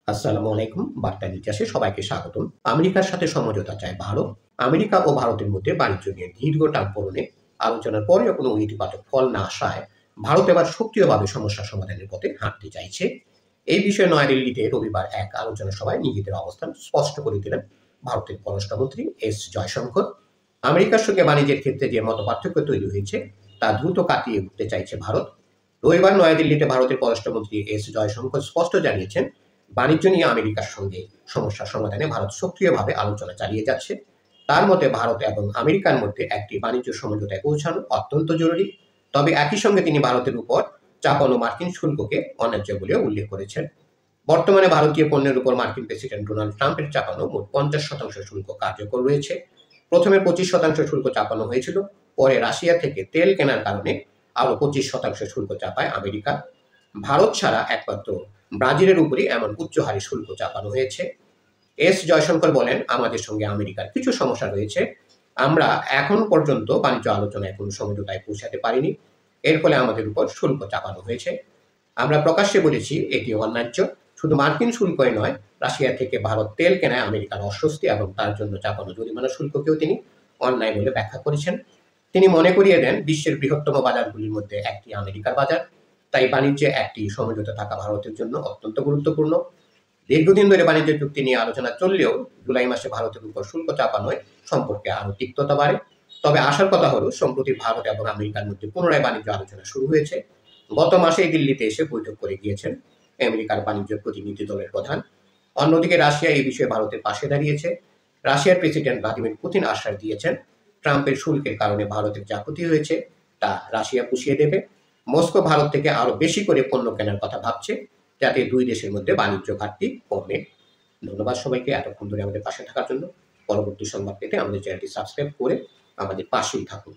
আসসালামু আলাইকুম। বার্তা নির্যাসে সবাইকে স্বাগতম। আমেরিকার সাথে সমঝোতা চায় ভারত। আমেরিকা ও ভারতের মধ্যে বাণিজ্য নিয়ে দীর্ঘ টানাপোড়েনে আলোচনার পরেও কোনো ইতিবাচক ফল না আসায় ভারত এবার সক্রিয়ভাবে সমস্যা সমাধানের পথে হাঁটতে চাইছে। এই বিষয়ে নয়াদিল্লিতে রবিবার এক আলোচনা সভায় নিজেদের অবস্থান স্পষ্ট করে দিলেন ভারতের পররাষ্ট্রমন্ত্রী এস জয়শঙ্কর। আমেরিকার সঙ্গে বাণিজ্যের ক্ষেত্রে যে মতপার্থক্য তৈরি হয়েছে তা দ্রুত কাটিয়ে উঠতে চাইছে ভারত। রবিবার নয়াদিল্লিতে ভারতের পররাষ্ট্রমন্ত্রী এস জয়শঙ্কর স্পষ্ট জানিয়েছেন, বাণিজ্য নিয়ে আমেরিকার সঙ্গে সমস্যা সমাধানে ভারত সক্রিয়ভাবে আলোচনা চালিয়ে যাচ্ছে। তার মতে ভারত এবং আমেরিকার মধ্যে একটি বাণিজ্য সমঝোতায় পৌঁছানো অত্যন্ত জরুরি। তবে একই সঙ্গে তিনি ভারতের উপর চাপানো মার্কিন শুল্ককে অন্যায্য বলেও উল্লেখ করেছেন। বর্তমানে ভারতীয় পণ্যের উপর মার্কিন প্রেসিডেন্ট ডোনাল্ড ট্রাম্পের চাপানো মোট 50% শুল্ক কার্যকর রয়েছে। প্রথমে 25% শুল্ক চাপানো হয়েছিল, পরে রাশিয়া থেকে তেল কেনার কারণে আরও 25% শুল্ক চাপায় আমেরিকা। ভারত ছাড়া একমাত্র ব্রাজিলের উপরই এমন উচ্চ হারে শুল্ক চাপানো হয়েছে। এস জয়শঙ্কর বলেন, আমাদের সঙ্গে আমেরিকার কিছু সমস্যা রয়েছে। আমরা এখন পর্যন্ত বাণিজ্য আলোচনায় কোনো সমঝোতায় পৌঁছাতে পারিনি। এর ফলে আমাদের উপর শুল্ক চাপানো হয়েছে। আমরা প্রকাশ্যে বলেছি এটি অন্যায্য। শুধু মার্কিন শুল্কই নয়, রাশিয়া থেকে ভারত তেল কেনায় আমেরিকার অস্বস্তি এবং তার জন্য চাপানো জরিমানা শুল্ককেও তিনি অন্যায় বলে ব্যাখ্যা করেছেন। তিনি মনে করিয়ে দেন, বিশ্বের বৃহত্তম বাজারগুলির মধ্যে একটি আমেরিকার বাজার। তাই বাণিজ্যে একটি সমঝোতা থাকা ভারতের জন্য অত্যন্ত গুরুত্বপূর্ণ। দীর্ঘদিন ধরে বাণিজ্য চুক্তি নিয়ে আলোচনা চললেও জুলাই মাসে ভারতের উপর শুল্ক চাপানোয় সম্পর্কে আরও তিক্ততা বাড়ে। তবে আসার কথা হলো, সম্প্রতি ভারত এবং আমেরিকার মধ্যে পুনরায় বাণিজ্য আলোচনা শুরু হয়েছে। গত মাসেই দিল্লিতে এসে বৈঠক করে গিয়েছেন আমেরিকার বাণিজ্য প্রতিনিধি দলের প্রধান। অন্যদিকে রাশিয়া এই বিষয়ে ভারতের পাশে দাঁড়িয়েছে। রাশিয়ার প্রেসিডেন্ট ভ্লাদিমির পুতিন আশ্বাস দিয়েছেন, ট্রাম্পের শুল্কের কারণে ভারতের যা ক্ষতি হয়েছে তা রাশিয়া পুষিয়ে দেবে। মস্কো ভারত থেকে আরও বেশি করে পণ্য কেনার কথা ভাবছে, যাতে দুই দেশের মধ্যে বাণিজ্য ঘাটতি কমে। ধন্যবাদ সবাইকে এতক্ষণ ধরে আমাদের পাশে থাকার জন্য। পরবর্তী সংবাদ পেতে আমাদের চ্যানেলটি সাবস্ক্রাইব করে আমাদের পাশেই থাকুন।